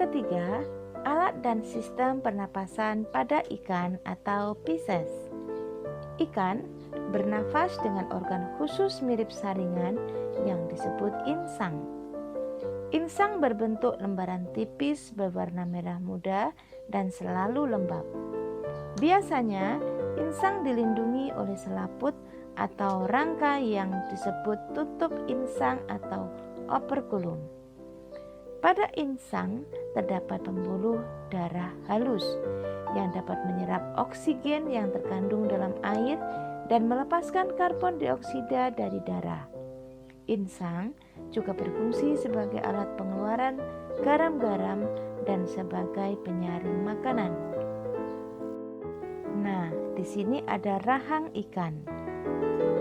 ketiga, alat dan sistem pernapasan pada ikan atau Pisces. Ikan bernafas dengan organ khusus mirip saringan yang disebut insang. Insang berbentuk lembaran tipis berwarna merah muda dan selalu lembab. Biasanya, insang dilindungi oleh selaput atau rangka yang disebut tutup insang atau operculum. Pada insang terdapat pembuluh darah halus yang dapat menyerap oksigen yang terkandung dalam air dan melepaskan karbon dioksida dari darah. Insang juga berfungsi sebagai alat pengeluaran garam-garam dan sebagai penyaring makanan. Nah, di sini ada rahang ikan.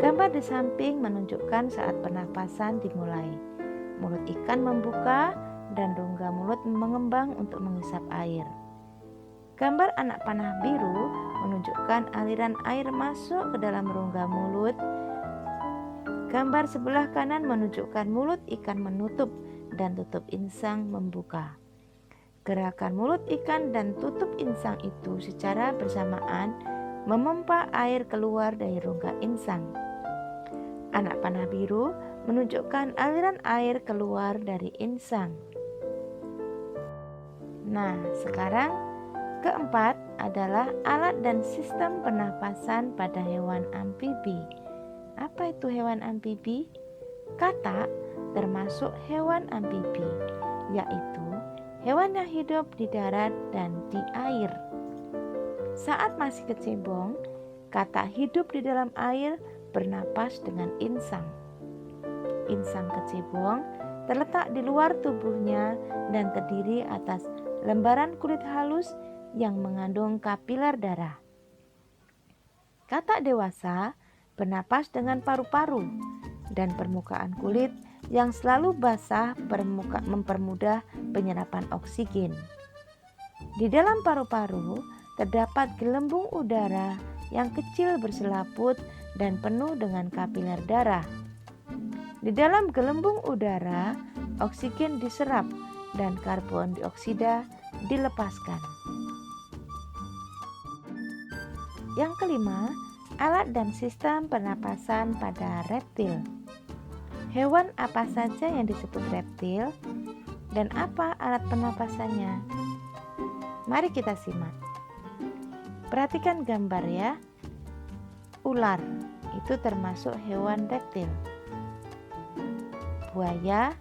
Gambar di samping menunjukkan saat pernapasan dimulai. Mulut ikan membuka dan rongga mulut mengembang untuk menghisap air. Gambar anak panah biru menunjukkan aliran air masuk ke dalam rongga mulut. Gambar sebelah kanan menunjukkan mulut ikan menutup dan tutup insang membuka. Gerakan mulut ikan dan tutup insang itu secara bersamaan memompa air keluar dari rongga insang. Anak panah biru menunjukkan aliran air keluar dari insang. Nah, sekarang keempat adalah alat dan sistem pernapasan pada hewan amfibi. Apa itu hewan amfibi? Katak termasuk hewan amfibi, yaitu hewan yang hidup di darat dan di air. Saat masih kecebong, katak hidup di dalam air bernapas dengan insang. Insang kecebong terletak di luar tubuhnya dan terdiri atas lembaran kulit halus yang mengandung kapiler darah. Katak dewasa bernapas dengan paru-paru dan permukaan kulit yang selalu basah mempermudah penyerapan oksigen. Di dalam paru-paru terdapat gelembung udara yang kecil berselaput dan penuh dengan kapiler darah. Di dalam gelembung udara, oksigen diserap dan karbon dioksida dilepaskan. Yang kelima, alat dan sistem pernapasan pada reptil. Hewan apa saja yang disebut reptil dan apa alat pernapasannya? Mari kita simak. Perhatikan gambar ya. Ular itu termasuk hewan reptil. Buaya,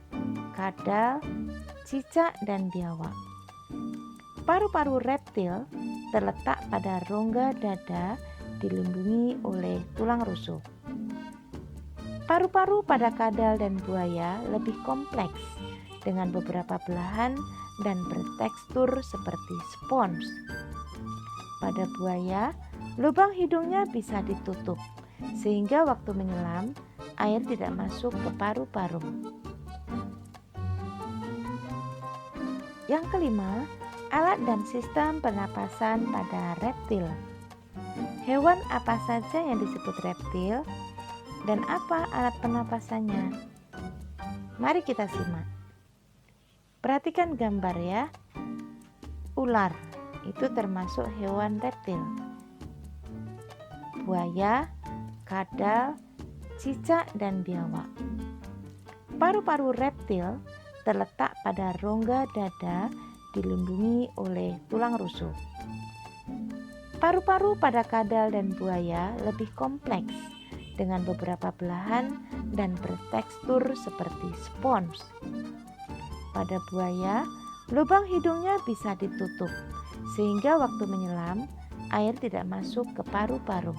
kadal, cicak, dan biawak. Paru-paru reptil terletak pada rongga dada dilindungi oleh tulang rusuk. Paru-paru pada kadal dan buaya lebih kompleks dengan beberapa belahan dan bertekstur seperti spons. Pada buaya, lubang hidungnya bisa ditutup sehingga waktu menyelam, air tidak masuk ke paru-paru. Yang kelima, alat dan sistem pernapasan pada reptil. Hewan apa saja yang disebut reptil dan apa alat pernapasannya? Mari kita simak. Perhatikan gambar ya. Ular itu termasuk hewan reptil. Buaya, kadal, cicak, dan biawak. Paru-paru reptil terletak pada rongga dada dilindungi oleh tulang rusuk. Paru-paru pada kadal dan buaya lebih kompleks dengan beberapa belahan dan bertekstur seperti spons. Pada buaya, lubang hidungnya bisa ditutup sehingga waktu menyelam, air tidak masuk ke paru-paru.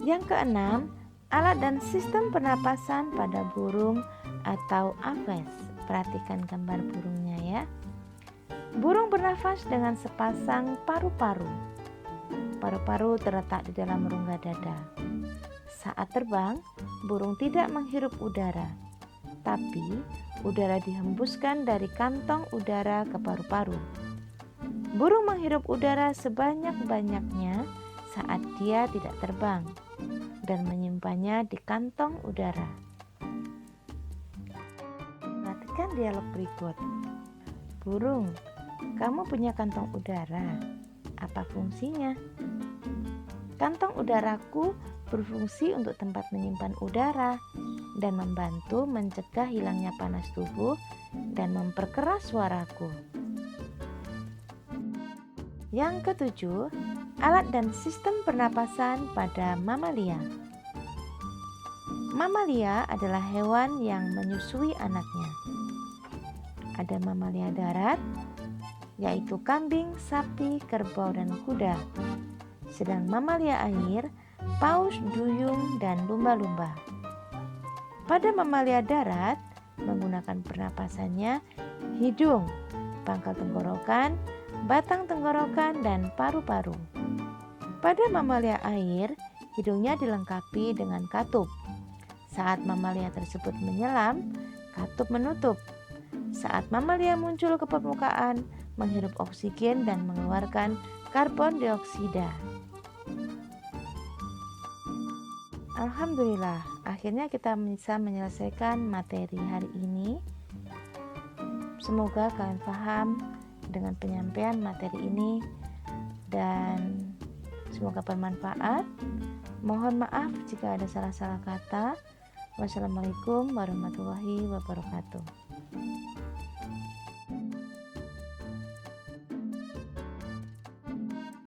Yang keenam, alat dan sistem pernapasan pada burung atau aves. Perhatikan gambar burungnya ya. Burung bernafas dengan sepasang paru-paru. Paru-paru terletak di dalam rongga dada. Saat terbang, burung tidak menghirup udara, tapi udara dihembuskan dari kantong udara ke paru-paru. Burung menghirup udara sebanyak-banyaknya saat dia tidak terbang dan menyimpannya di kantong udara. Lanjutkan dialog berikut. Burung, kamu punya kantong udara. Apa fungsinya? Kantong udaraku berfungsi untuk tempat menyimpan udara dan membantu mencegah hilangnya panas tubuh dan memperkeras suaraku. Yang ketujuh, alat dan sistem pernapasan pada mamalia. Mamalia adalah hewan yang menyusui anaknya. Ada mamalia darat, yaitu kambing, sapi, kerbau, dan kuda. Sedang mamalia air, paus, duyung, dan lumba-lumba. Pada mamalia darat, menggunakan pernapasannya hidung, pangkal tenggorokan, batang tenggorokan, dan paru-paru. Pada mamalia air, hidungnya dilengkapi dengan katup. Saat mamalia tersebut menyelam, katup menutup. Saat mamalia muncul ke permukaan, menghirup oksigen dan mengeluarkan karbon dioksida. Alhamdulillah, akhirnya kita bisa menyelesaikan materi hari ini. Semoga kalian paham dengan penyampaian materi ini dan semoga bermanfaat. Mohon maaf jika ada salah-salah kata. Wassalamualaikum warahmatullahi wabarakatuh.